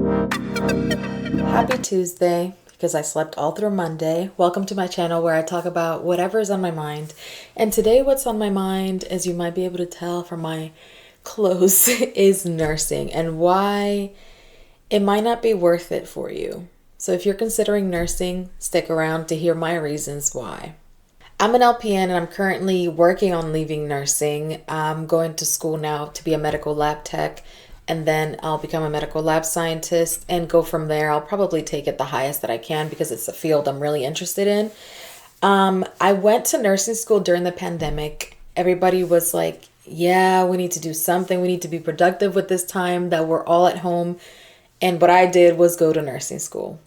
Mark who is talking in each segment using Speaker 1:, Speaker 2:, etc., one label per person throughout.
Speaker 1: Happy Tuesday, because I slept all through Monday. Welcome to my channel where I talk about whatever's on my mind. And today what's on my mind, as you might be able to tell from my clothes, is nursing and why it might not be worth it for you. So if you're considering nursing, stick around to hear my reasons why. I'm an LPN and I'm currently working on leaving nursing. I'm going to school now to be a medical lab tech, and then I'll become a medical lab scientist and go from there. I'll probably take it the highest that I can because it's a field I'm really interested in. I went to nursing school during the pandemic. Everybody was like, yeah, we need to do something. We need to be productive with this time that we're all at home. And what I did was go to nursing school.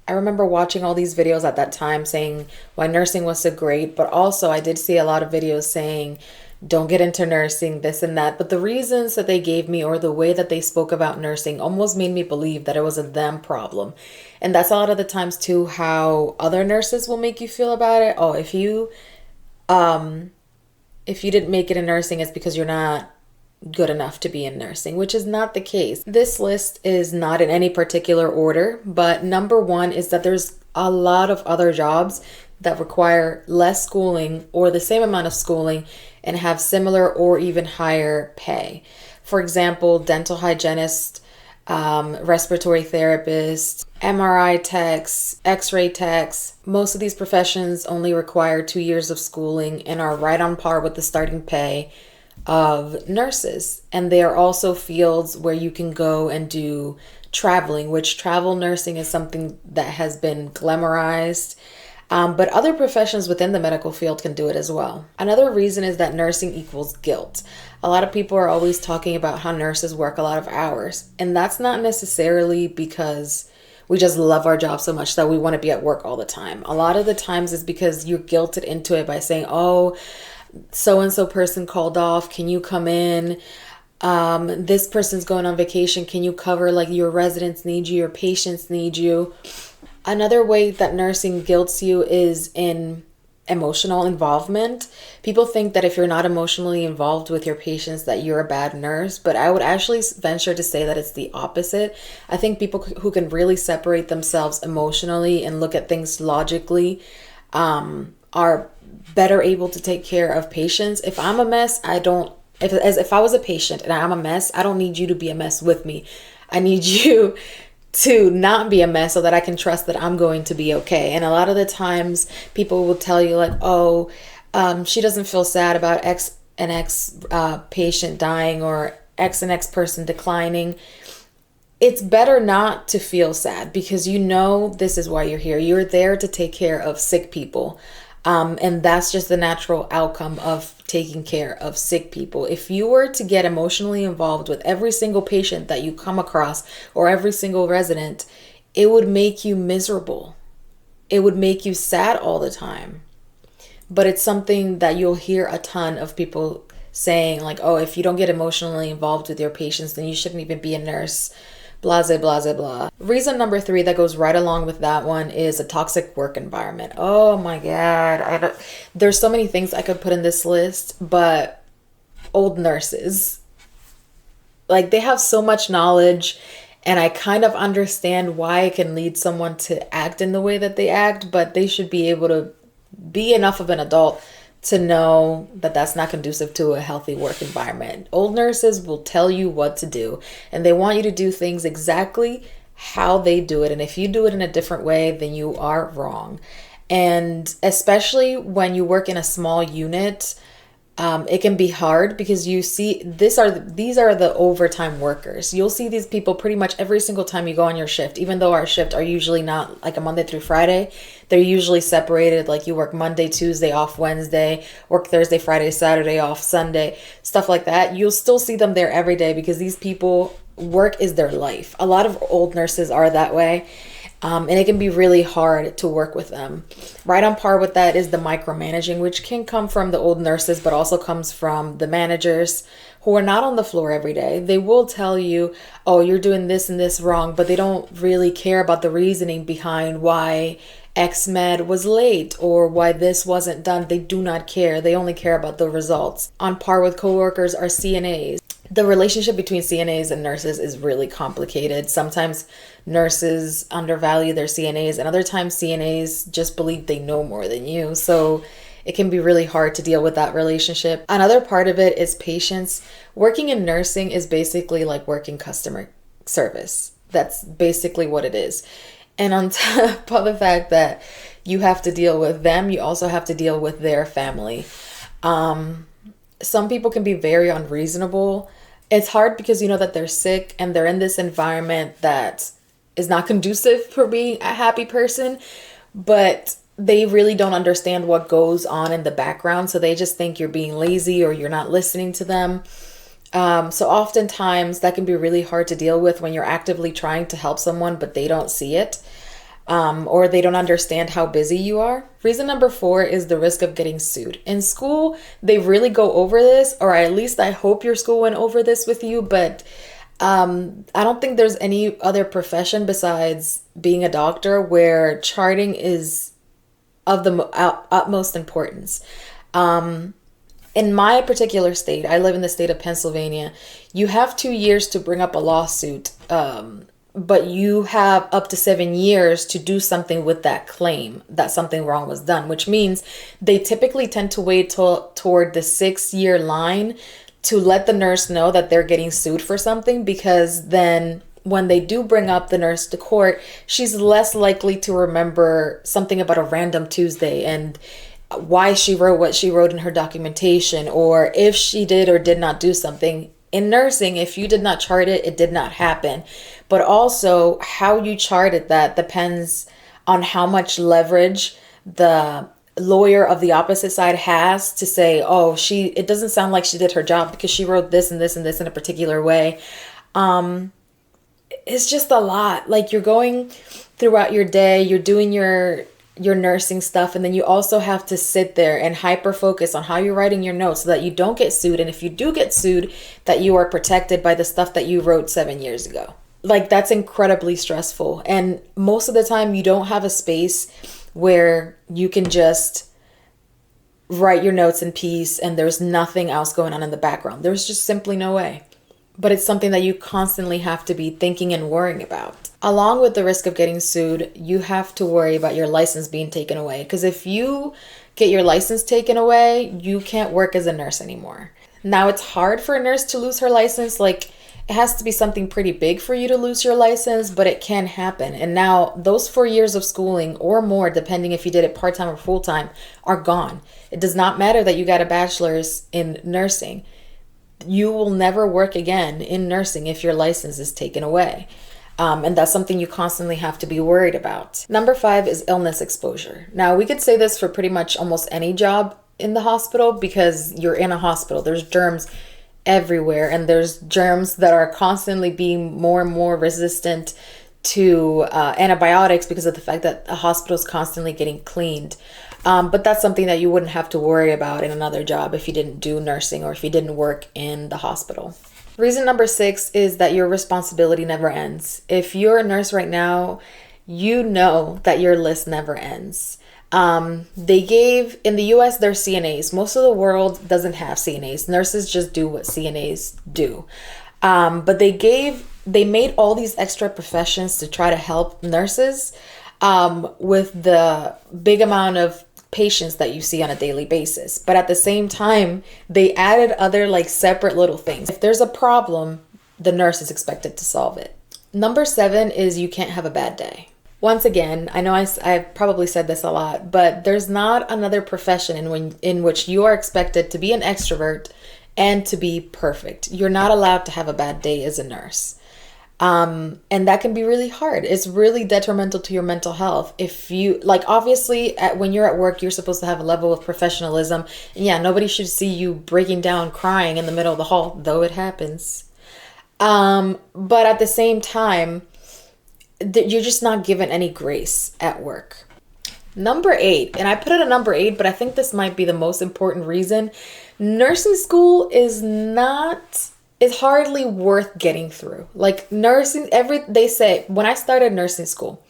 Speaker 1: I remember watching all these videos at that time saying why nursing was so great, but also I did see a lot of videos saying, don't get into nursing, this and that. But the reasons that they gave me or the way that they spoke about nursing almost made me believe that it was a them problem. And that's a lot of the times too how other nurses will make you feel about it. Oh, if you didn't make it in nursing, it's because you're not good enough to be in nursing, which is not the case. This list is not in any particular order, but number one is that there's a lot of other jobs that require less schooling or the same amount of schooling and have similar or even higher pay. For example, dental hygienist, respiratory therapist, MRI techs, x-ray techs. Most of these professions only require 2 years of schooling and are right on par with the starting pay of nurses. And they are also fields where you can go and do traveling, which travel nursing is something that has been glamorized. But other professions within the medical field can do it as well. Another reason is that nursing equals guilt. A lot of people are always talking about how nurses work a lot of hours. And that's not necessarily because we just love our job so much that we want to be at work all the time. A lot of the times it's because you're guilted into it by saying, oh, so-and-so person called off. Can you come in? This person's going on vacation. Can you cover? Like, your residents need you, your patients need you. Another way that nursing guilts you is in emotional involvement. People think that if you're not emotionally involved with your patients that you're a bad nurse, but I would actually venture to say that it's the opposite. I think people who can really separate themselves emotionally and look at things logically are better able to take care of patients. If I'm a mess, if I was a patient and I'm a mess, I don't need you to be a mess with me. I need you to not be a mess so that I can trust that I'm going to be okay. And a lot of the times people will tell you like, oh, she doesn't feel sad about X and X patient dying or X and X person declining. It's better not to feel sad because you know this is why you're here. You're there to take care of sick people. And that's just the natural outcome of taking care of sick people. If you were to get emotionally involved with every single patient that you come across or every single resident, it would make you miserable. It would make you sad all the time. But it's something that you'll hear a ton of people saying like, oh, if you don't get emotionally involved with your patients, then you shouldn't even be a nurse. Blase, blase, blah. Reason number 3 that goes right along with that one is a toxic work environment. Oh my God. There's so many things I could put in this list, but old nurses, like they have so much knowledge and I kind of understand why it can lead someone to act in the way that they act, but they should be able to be enough of an adult to know that that's not conducive to a healthy work environment. Old nurses will tell you what to do, and they want you to do things exactly how they do it. And if you do it in a different way, then you are wrong. And especially when you work in a small unit, it can be hard because you see these are the overtime workers. You'll see these people pretty much every single time you go on your shift, even though our shift are usually not like a Monday through Friday. They're usually separated, like you work Monday, Tuesday, off Wednesday, work Thursday, Friday, Saturday, off Sunday, stuff like that. You'll still see them there every day because these people, work is their life. A lot of old nurses are that way. And it can be really hard to work with them. Right on par with that is the micromanaging, which can come from the old nurses, but also comes from the managers who are not on the floor every day. They will tell you, oh, you're doing this and this wrong, but they don't really care about the reasoning behind why X med was late or why this wasn't done. They do not care. They only care about the results. On par with coworkers are CNAs. The relationship between CNAs and nurses is really complicated. Sometimes nurses undervalue their CNAs, and other times CNAs just believe they know more than you. So it can be really hard to deal with that relationship. Another part of it is patience. Working in nursing is basically like working customer service. That's basically what it is. And on top of the fact that you have to deal with them, you also have to deal with their family. Some people can be very unreasonable. It's hard because you know that they're sick and they're in this environment that is not conducive for being a happy person, but they really don't understand what goes on in the background. So they just think you're being lazy or you're not listening to them. So oftentimes that can be really hard to deal with when you're actively trying to help someone, but they don't see it. Or they don't understand how busy you are. Reason number 4 is the risk of getting sued. In school, they really go over this, or at least I hope your school went over this with you, but I don't think there's any other profession besides being a doctor where charting is of the utmost importance. In my particular state, I live in the state of Pennsylvania, you have 2 years to bring up a lawsuit, but you have up to 7 years to do something with that claim that something wrong was done, which means they typically tend to wait toward the 6-year line to let the nurse know that they're getting sued for something, because then when they do bring up the nurse to court, she's less likely to remember something about a random Tuesday and why she wrote what she wrote in her documentation, or if she did or did not do something. In nursing, if you did not chart it, it did not happen. But also how you charted that depends on how much leverage the lawyer of the opposite side has to say, oh, it doesn't sound like she did her job because she wrote this and this and this in a particular way. It's just a lot. Like, you're going throughout your day, you're doing your nursing stuff, and then you also have to sit there and hyper focus on how you're writing your notes so that you don't get sued, and if you do get sued, that you are protected by the stuff that you wrote 7 years ago. Like, that's incredibly stressful, and most of the time you don't have a space where you can just write your notes in peace and there's nothing else going on in the background. There's just simply no way. But it's something that you constantly have to be thinking and worrying about. Along with the risk of getting sued, you have to worry about your license being taken away. Because if you get your license taken away, you can't work as a nurse anymore. Now, it's hard for a nurse to lose her license. Like, it has to be something pretty big for you to lose your license, but it can happen. And now those 4 years of schooling or more, depending if you did it part-time or full-time, are gone. It does not matter that you got a bachelor's in nursing. You will never work again in nursing if your license is taken away. And that's something you constantly have to be worried about. Number 5 is illness exposure. Now, we could say this for pretty much almost any job in the hospital because you're in a hospital. There's germs everywhere, and there's germs that are constantly being more and more resistant to antibiotics because of the fact that a hospital is constantly getting cleaned. But that's something that you wouldn't have to worry about in another job if you didn't do nursing or if you didn't work in the hospital. Reason number 6 is that your responsibility never ends. If you're a nurse right now, you know that your list never ends. They gave, in the US, there's CNAs. Most of the world doesn't have CNAs. Nurses just do what CNAs do. But they made all these extra professions to try to help nurses with the big amount of patients that you see on a daily basis. But at the same time, they added other like separate little things. If there's a problem, the nurse is expected to solve it. Number 7 is you can't have a bad day. Once again, I know I've probably said this a lot, but there's not another profession in which you are expected to be an extrovert and to be perfect. You're not allowed to have a bad day as a nurse. And that can be really hard. It's really detrimental to your mental health. If you, like, obviously when you're at work, you're supposed to have a level of professionalism. And yeah, nobody should see you breaking down crying in the middle of the hall, though it happens. But at the same time, you're just not given any grace at work. Number 8, and I put it at number 8, but I think this might be the most important reason. Nursing school is hardly worth getting through. Like, nursing, they say, when I started nursing school,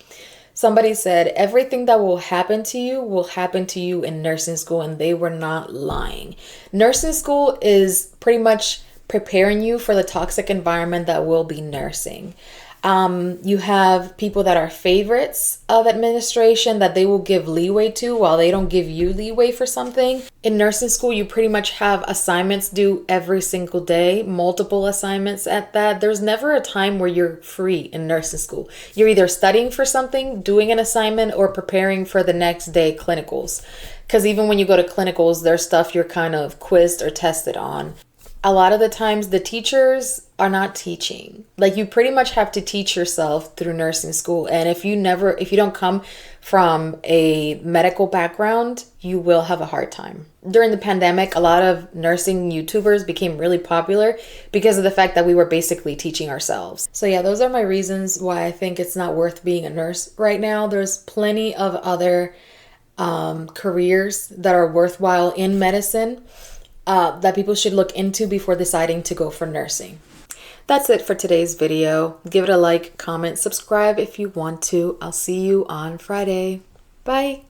Speaker 1: somebody said everything that will happen to you in nursing school, and they were not lying. Nursing school is pretty much preparing you for the toxic environment that will be nursing. You have people that are favorites of administration that they will give leeway to while they don't give you leeway for something. In nursing school, you pretty much have assignments due every single day, multiple assignments at that. There's never a time where you're free in nursing school. You're either studying for something, doing an assignment, or preparing for the next day clinicals. Because even when you go to clinicals, there's stuff you're kind of quizzed or tested on. A lot of the times the teachers are not teaching. Like, you pretty much have to teach yourself through nursing school. And if you don't come from a medical background, you will have a hard time. During the pandemic, a lot of nursing YouTubers became really popular because of the fact that we were basically teaching ourselves. So yeah, those are my reasons why I think it's not worth being a nurse right now. There's plenty of other careers that are worthwhile in medicine that people should look into before deciding to go for nursing. That's it for today's video. Give it a like, comment, subscribe if you want to. I'll see you on Friday. Bye.